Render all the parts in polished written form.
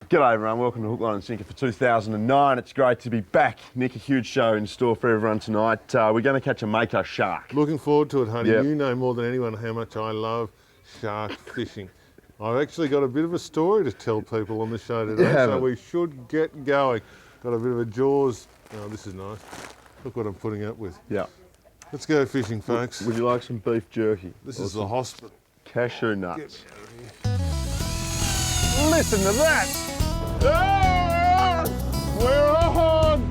G'day everyone, welcome to Hook, Line and Sinker for 2009. It's great to be back. Nick, a huge show in store for everyone tonight. We're going to catch a Mako shark. Looking forward to it, honey. Yep. You know more than anyone how much I love shark fishing. I've actually got a bit of a story to tell people on the show today, so we should get going. Got a bit of a Jaws. Oh, this is nice. Look what I'm putting up with. Yeah. Let's go fishing, folks. Would you like some beef jerky? This is the hospital. Cashew nuts. Listen to that! Ah, we're on!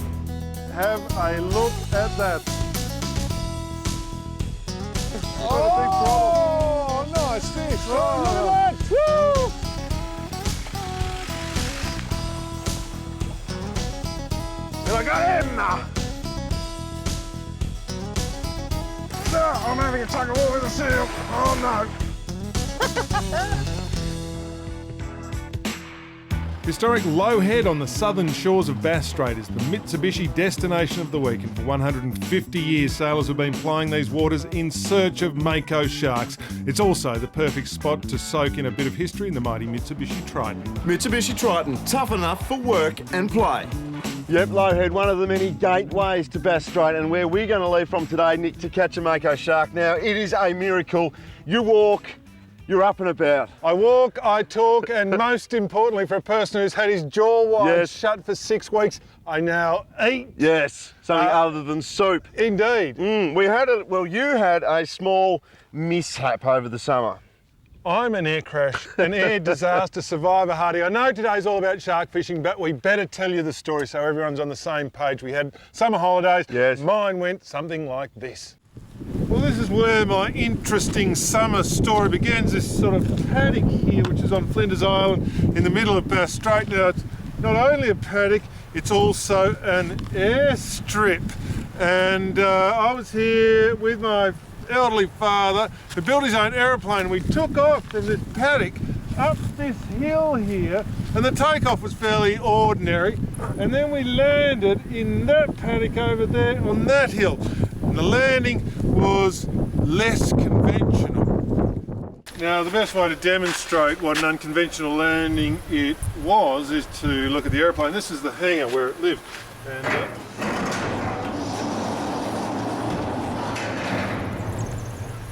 Have a look at that. Oh, nice fish! Oh, look at that! Woo! And I got him! No, I'm having a tug of war with a seal. Oh no! Historic Low Head on the southern shores of Bass Strait is the Mitsubishi destination of the week, and for 150 years sailors have been plying these waters in search of Mako sharks. It's also the perfect spot to soak in a bit of history in the mighty Mitsubishi Triton. Mitsubishi Triton, tough enough for work and play. Yep, Lowhead, one of the many gateways to Bass Strait, and where we're going to leave from today, Nick, to catch a Mako shark. Now, it is a miracle. You walk, you're up and about. I walk, I talk, and most importantly for a person who's had his jaw wide shut for 6 weeks, I now eat. Yes, something other than soup. Indeed. You had a small mishap over the summer. I'm an air crash, an air disaster survivor, Hardy. I know today's all about shark fishing, but we better tell you the story so everyone's on the same page. We had summer holidays. Yes. Mine went something like this. Well, this is where my interesting summer story begins, this sort of paddock here, which is on Flinders Island in the middle of Bass Strait. Now, it's not only a paddock, it's also an airstrip. And I was here with my elderly father, who built his own aeroplane. We took off from this paddock up this hill here, and the takeoff was fairly ordinary. And then we landed in that paddock over there on that hill. And the landing was less conventional. Now, the best way to demonstrate what an unconventional landing it was is to look at the aeroplane. This is the hangar where it lived.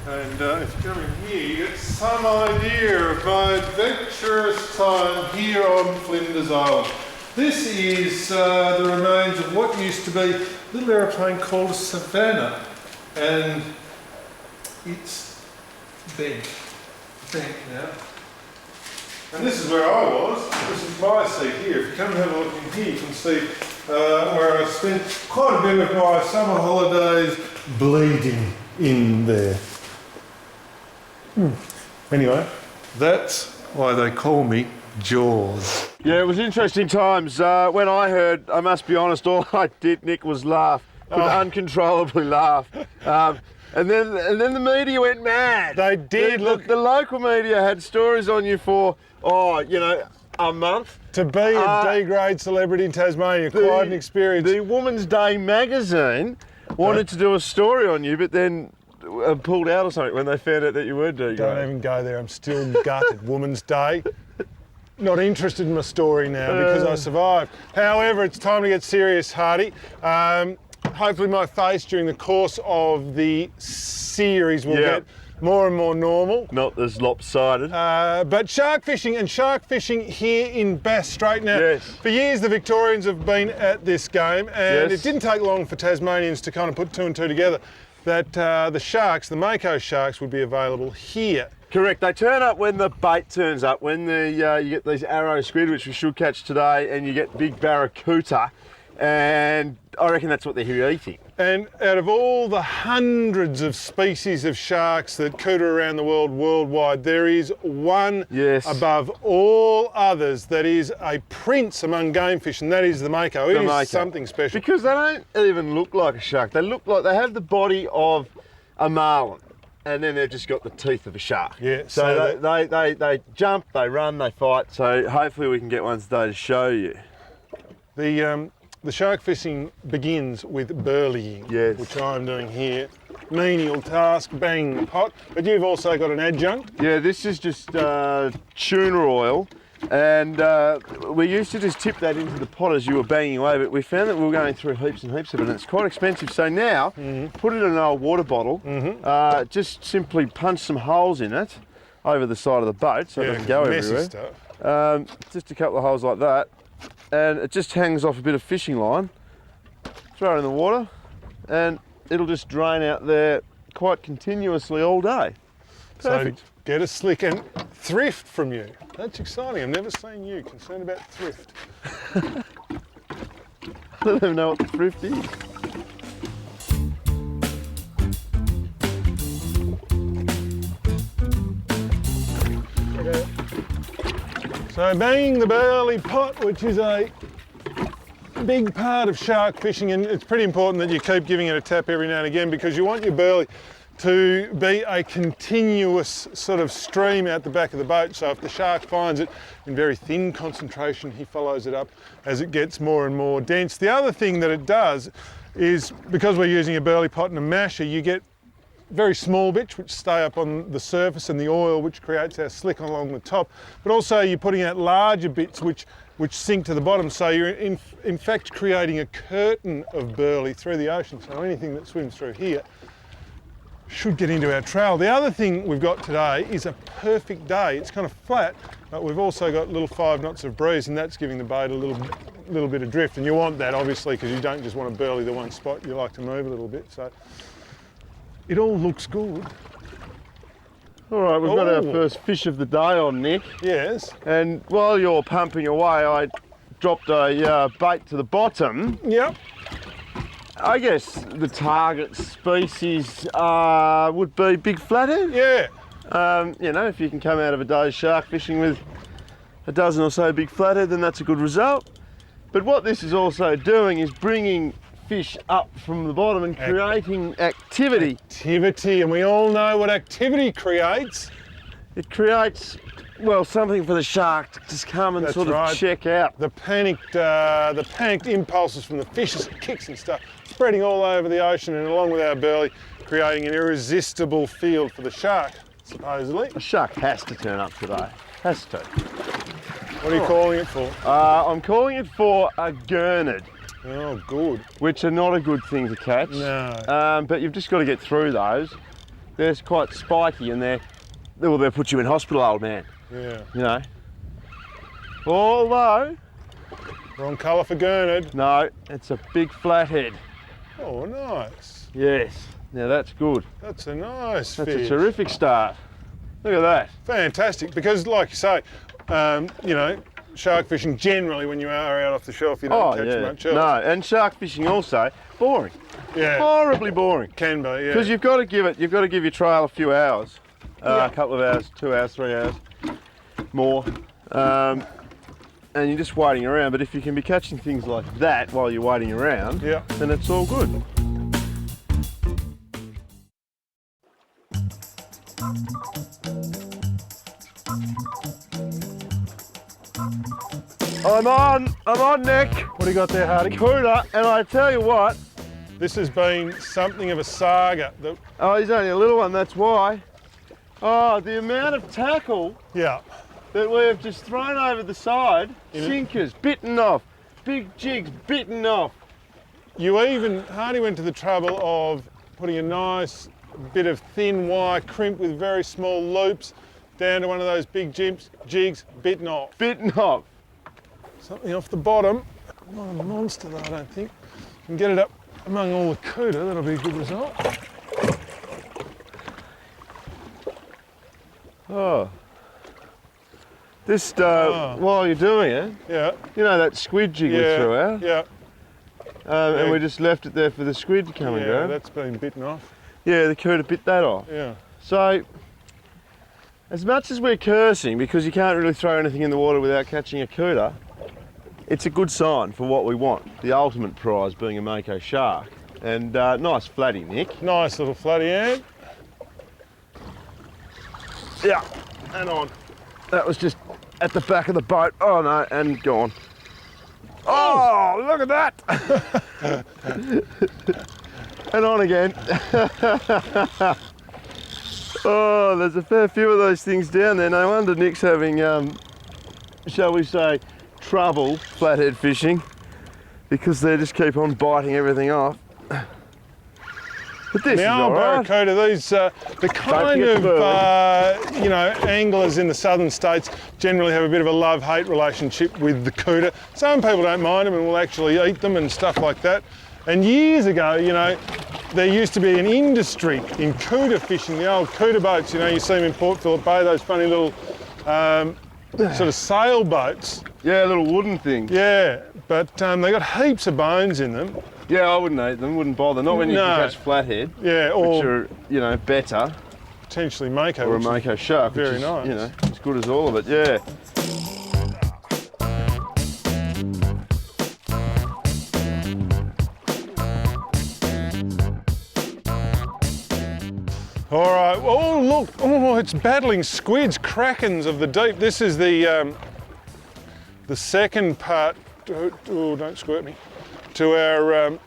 And if you come in here, you get some idea of my adventurous time here on Flinders Island. This is the remains of what used to be a little aeroplane called a Savannah, and it's bent now. And this is where I was. This is my seat here. If you come and have a look in here, you can see where I spent quite a bit of my summer holidays bleeding in there. Anyway, that's why they call me Jaws. Yeah, it was interesting times. When I heard, I must be honest, all I did, Nick, was laugh. Could uncontrollably laugh. And then the media went mad. They did. The local media had stories on you for, a month. To be a D-grade celebrity in Tasmania, quite an experience. The Woman's Day magazine wanted to do a story on you, but then pulled out or something when they found out that you were D-grade. Don't even go there, I'm still gutted. Woman's Day. Not interested in my story now because I survived. However, it's time to get serious, Hardy. Hopefully my face during the course of the series will get more and more normal. Not as lopsided. But shark fishing here in Bass Strait. Now, for years the Victorians have been at this game, and it didn't take long for Tasmanians to kind of put 2 and 2 together that the sharks, the Mako sharks, would be available here. Correct. They turn up when the bait turns up, when you get these arrow squid, which we should catch today, and you get big barracuda, and I reckon that's what they're here eating. And out of all the hundreds of species of sharks that cooter around the world worldwide, there is one above all others that is a prince among game fish, and that is the Mako. It is something special. Because they don't even look like a shark. They look like, they have the body of a marlin, and then they've just got the teeth of a shark. Yeah. So they jump, they run, they fight. So hopefully we can get one today to show you. The shark fishing begins with burleying, which I'm doing here. Menial task, bang the pot. But you've also got an adjunct. Yeah, this is just tuna oil And we used to just tip that into the pot as you were banging away, but we found that we were going through heaps and heaps of it, and it's quite expensive. So now, put it in an old water bottle, just simply punch some holes in it over the side of the boat so it doesn't go everywhere. Stuff. Just a couple of holes like that, and it just hangs off a bit of fishing line. Throw it in the water, and it'll just drain out there quite continuously all day. Perfect. So get a slick and thrift from you. That's exciting. I've never seen you concerned about thrift. I don't even know what the thrift is. So banging the burley pot, which is a big part of shark fishing, and it's pretty important that you keep giving it a tap every now and again because you want your burley to be a continuous sort of stream out the back of the boat. So if the shark finds it in very thin concentration, he follows it up as it gets more and more dense. The other thing that it does is, because we're using a burley pot and a masher, you get very small bits which stay up on the surface and the oil which creates our slick along the top, but also you're putting out larger bits which sink to the bottom, so you're in fact creating a curtain of burley through the ocean, so anything that swims through here should get into our trail. The other thing we've got today is a perfect day. It's kind of flat, but we've also got little 5 knots of breeze, and that's giving the boat a little bit of drift, and you want that obviously because you don't just want to burley the one spot, you like to move a little bit. So it all looks good. All right, we've got our first fish of the day on, Nick. Yes. And while you're pumping away, I dropped a bait to the bottom. Yep. I guess the target species would be big flathead. Yeah. You know, if you can come out of a day's shark fishing with a dozen or so big flathead, then that's a good result. But what this is also doing is bringing fish up from the bottom and creating activity. Activity, and we all know what activity creates. It creates, well, something for the shark to just come and sort of check out. The panicked impulses from the fish as it kicks and stuff, spreading all over the ocean, and along with our burley, creating an irresistible field for the shark, supposedly. A shark has to turn up today. Has to. What are you calling it for? I'm calling it for a gurnard. Oh, good. Which are not a good thing to catch. No. But you've just got to get through those. They're quite spiky and they'll put you in hospital, old man. Yeah. You know. Although. Wrong colour for gurnard. No, it's a big flathead. Oh, nice. Yes. Now that's good. That's a nice That's fish. a terrific start. Look at that. Fantastic, because like you say, you know, shark fishing generally when you are out off the shelf you don't catch much else. No, and shark fishing also boring. Yeah. Horribly boring. Can be, yeah. Because you've got to give your trail a few hours, a couple of hours, 2 hours, 3 hours, more, and you're just waiting around. But if you can be catching things like that while you're waiting around, then it's all good. I'm on, Nick. What do you got there, Hardy? Cooter, and I tell you what. This has been something of a saga. Oh, he's only a little one, that's why. Oh, the amount of tackle that we've just thrown over the side, sinkers bitten off, big jigs bitten off. Hardy went to the trouble of putting a nice bit of thin wire crimp with very small loops down to one of those big jigs, bitten off. Bitten off. Something off the bottom. Not a monster though, I don't think. Can get it up among all the cooter, that'll be a good result. Oh. This, while you're doing it, you know that squid jig we threw out? And we just left it there for the squid to come and go. Yeah, that's been bitten off. Yeah, the cooter bit that off. Yeah. So, as much as we're cursing, because you can't really throw anything in the water without catching a cooter, it's a good sign for what we want, the ultimate prize being a Mako Shark. And nice flatty, Nick. Nice little flatty, Ant. Yeah, and on. That was just at the back of the boat. Oh no, and gone. Oh, look at that! And on again. Oh, there's a fair few of those things down there. No wonder Nick's having shall we say, trouble flathead fishing because they just keep on biting everything off. But this is Now, all right. barracuda, these the kind of you know, anglers in the southern states generally have a bit of a love-hate relationship with the cooter. Some people don't mind them and will actually eat them and stuff like that. And years ago, you know, there used to be an industry in cooter fishing, the old cooter boats. You know, you see them in Port Phillip Bay, those funny little sort of sailboats. Yeah, little wooden thing. Yeah, but they got heaps of bones in them. Yeah, I wouldn't eat them, wouldn't bother. Not when you can catch flathead. Yeah, which or are, you know, better. potentially Mako. Or a Mako Shark, which very is, nice. you know, as good as all of it, yeah. All right, well, oh, look, oh, it's battling squids, krakens of the deep. This is the second part, oh, don't squirt me, to our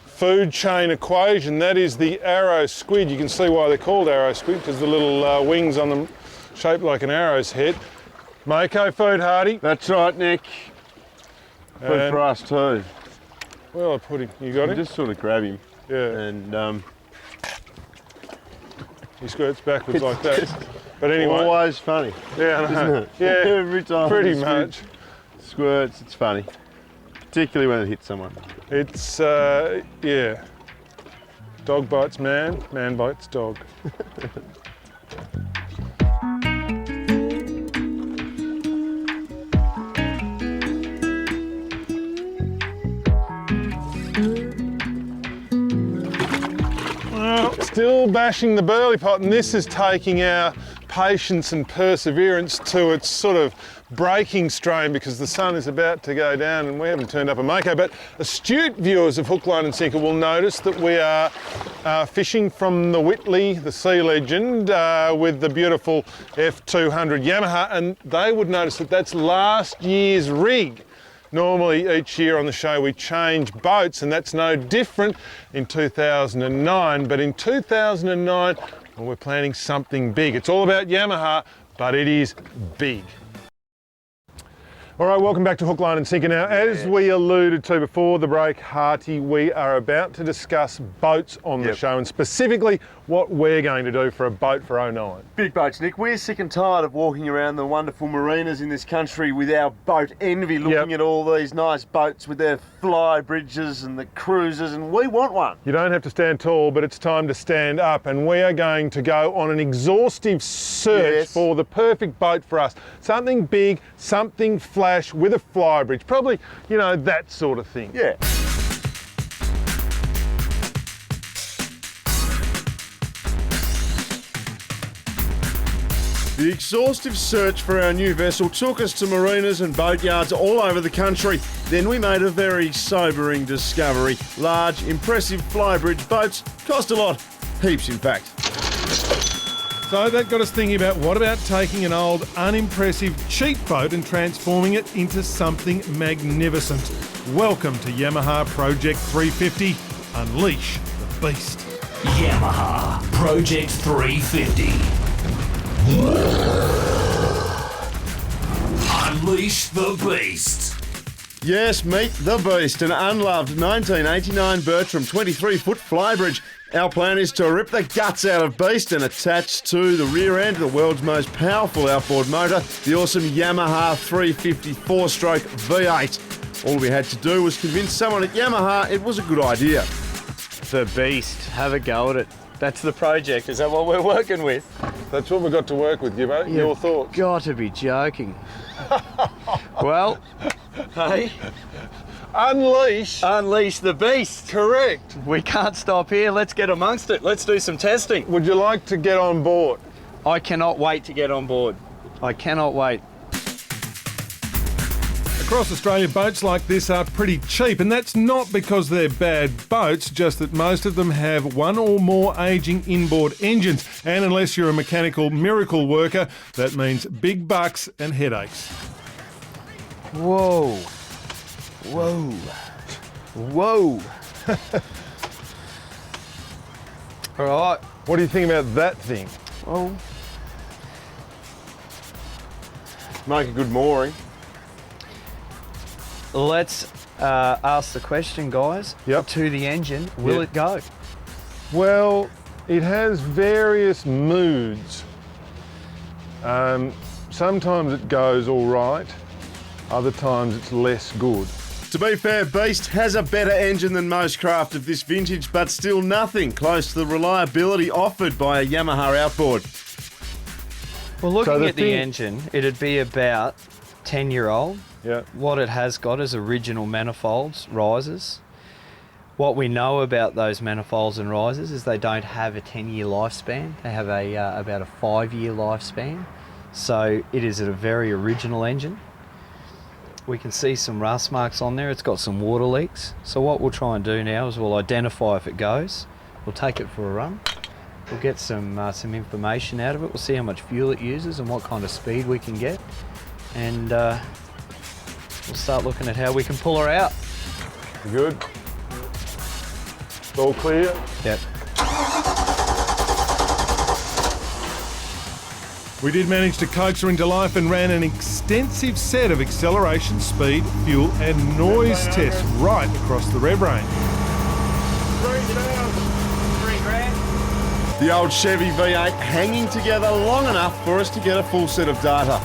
food chain equation. That is the arrow squid. You can see why they're called arrow squid, because the little wings on them shaped like an arrow's head. Mako food, Hardy. That's right, Nick. Food for us too. Well, I put him, you got him? Just sort of grab him. Yeah. And he squirts backwards like that. But anyway. Always funny. Yeah, I know. Isn't it? Yeah, Every time. pretty the much. squid squirts, it's funny. Particularly when it hits someone. It's, yeah. Dog bites man, man bites dog. Well, still bashing the burley pot, and this is taking our patience and perseverance to its sort of breaking strain because the sun is about to go down and we haven't turned up a Mako. But astute viewers of Hook, Line and Sinker will notice that we are fishing from the Whitley, the Sea Legend, with the beautiful F200 Yamaha, and they would notice that that's last year's rig. Normally each year on the show we change boats, and that's no different in 2009. But in 2009, well, we're planning something big. It's all about Yamaha, but it is big. All right, welcome back to Hook, Line and Sinker. Now, as we alluded to before the break, Harty, we are about to discuss boats on the show, and specifically what we're going to do for a boat for 09. Big boats, Nick. We're sick and tired of walking around the wonderful marinas in this country with our boat envy, looking at all these nice boats with their Flybridges and the cruisers, and we want one. You don't have to stand tall, but it's time to stand up, and we are going to go on an exhaustive search for the perfect boat for us. Something big, something flash with a Flybridge, probably, you know, that sort of thing. Yeah. The exhaustive search for our new vessel took us to marinas and boatyards all over the country. Then we made a very sobering discovery. Large, impressive Flybridge boats cost a lot. Heaps, in fact. So that got us thinking about what about taking an old, unimpressive, cheap boat and transforming it into something magnificent. Welcome to Yamaha Project 350. Unleash the beast. Yamaha Project 350. Unleash the beast. Yes, meet the beast, an unloved 1989 Bertram 23-foot Flybridge. Our plan is to rip the guts out of Beast and attach to the rear end the world's most powerful outboard motor, the awesome Yamaha 350 4-stroke V8. All we had to do was convince someone at Yamaha it was a good idea. The beast, have a go at it. That's the project, is that what we're working with? That's what we've got to work with, Gibbo. Your thoughts? Got to be joking. Well, hey, Unleash the beast. Correct. We can't stop here, let's get amongst it. Let's do some testing. Would you like to get on board? I cannot wait to get on board. I cannot wait. Across Australia, boats like this are pretty cheap, and that's not because they're bad boats, just that most of them have one or more ageing inboard engines. And unless you're a mechanical miracle worker, that means big bucks and headaches. Whoa. Whoa. Whoa. All right. What do you think about that thing? Well, make a good mooring. Let's ask the question, guys. Yep. To the engine, will it go? Well, it has various moods. Sometimes it goes all right, other times it's less good. To be fair, Beast has a better engine than most craft of this vintage, but still nothing close to the reliability offered by a Yamaha outboard. Well, looking the at the engine, it'd be about 10-year-old. Yeah. What it has got is original manifolds, risers. What we know about those manifolds and risers is they don't have a 10-year lifespan. They have about a 5-year lifespan. So it is a very original engine. We can see some rust marks on there. It's got some water leaks. So what we'll try and do now is we'll identify if it goes. We'll take it for a run. We'll get some information out of it. We'll see how much fuel it uses and what kind of speed we can get. And we'll start looking at how we can pull her out. Good. All clear? Yep. We did manage to coax her into life and ran an extensive set of acceleration, speed, fuel and noise tests right across the rev range. The old Chevy V8 hanging together long enough for us to get a full set of data.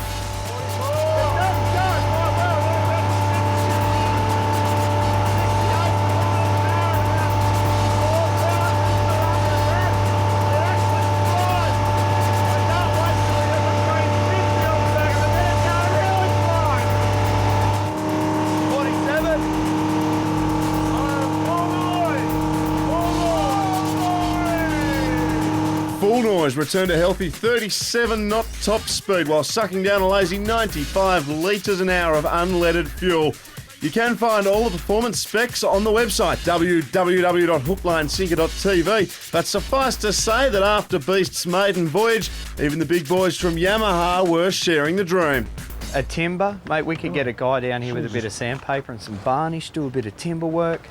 Full noise returned a healthy 37 knot top speed while sucking down a lazy 95 litres an hour of unleaded fuel. You can find all the performance specs on the website www.hooklinesinker.tv, but suffice to say that after Beast's maiden voyage, even the big boys from Yamaha were sharing the dream. A timber, mate, we could get a guy down here with a bit of sandpaper and some varnish, do a bit of timber work.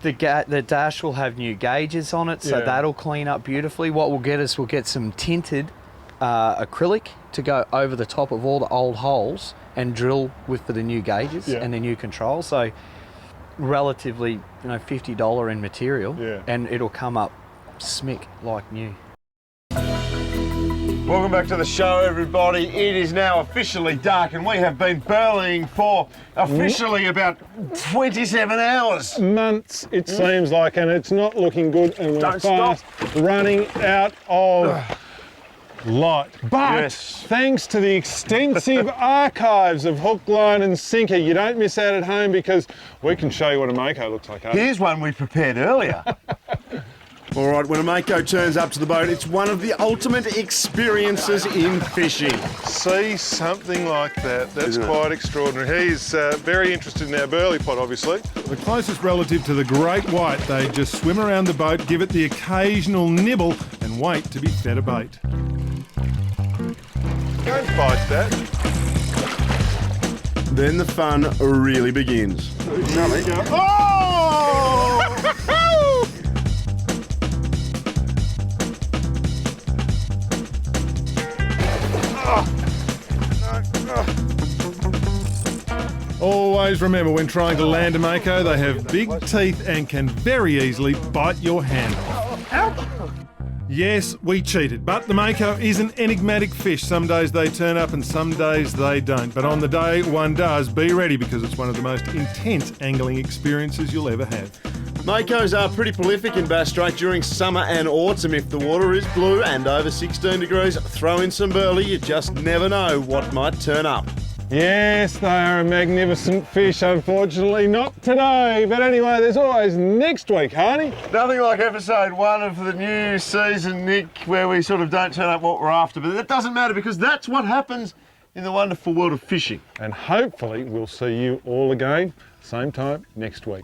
The dash will have new gauges on it, so that'll clean up beautifully. What we'll get is we'll get some tinted acrylic to go over the top of all the old holes and drill for the new gauges and the new controls. So relatively, $50 in material, and it'll come up smick like new. Welcome back to the show, everybody. It is now officially dark and we have been burleying for officially about 27 hours. Months, it seems like, and it's not looking good, and we're fast running out of light. But thanks to the extensive archives of Hook, Line and Sinker, you don't miss out at home because we can show you what a Mako looks like. Here's one we prepared earlier. All right, when a Mako turns up to the boat, it's one of the ultimate experiences in fishing. See something like that, that's quite extraordinary. He's very interested in our burley pot, obviously. The closest relative to the great white, they just swim around the boat, give it the occasional nibble and wait to be fed a bait. Don't fight that. Then the fun really begins. Always remember, when trying to land a Mako, they have big teeth and can very easily bite your hand off. Yes, we cheated, but the Mako is an enigmatic fish. Some days they turn up and some days they don't. But on the day one does, be ready because it's one of the most intense angling experiences you'll ever have. Makos are pretty prolific in Bass Strait during summer and autumn. If the water is blue and over 16 degrees, throw in some burley. You just never know what might turn up. Yes, they are a magnificent fish. Unfortunately, not today. But anyway, there's always next week, Harney. Nothing like episode 1 of the new season, Nick, where we sort of don't turn up what we're after. But that doesn't matter because that's what happens in the wonderful world of fishing. And hopefully we'll see you all again, same time next week.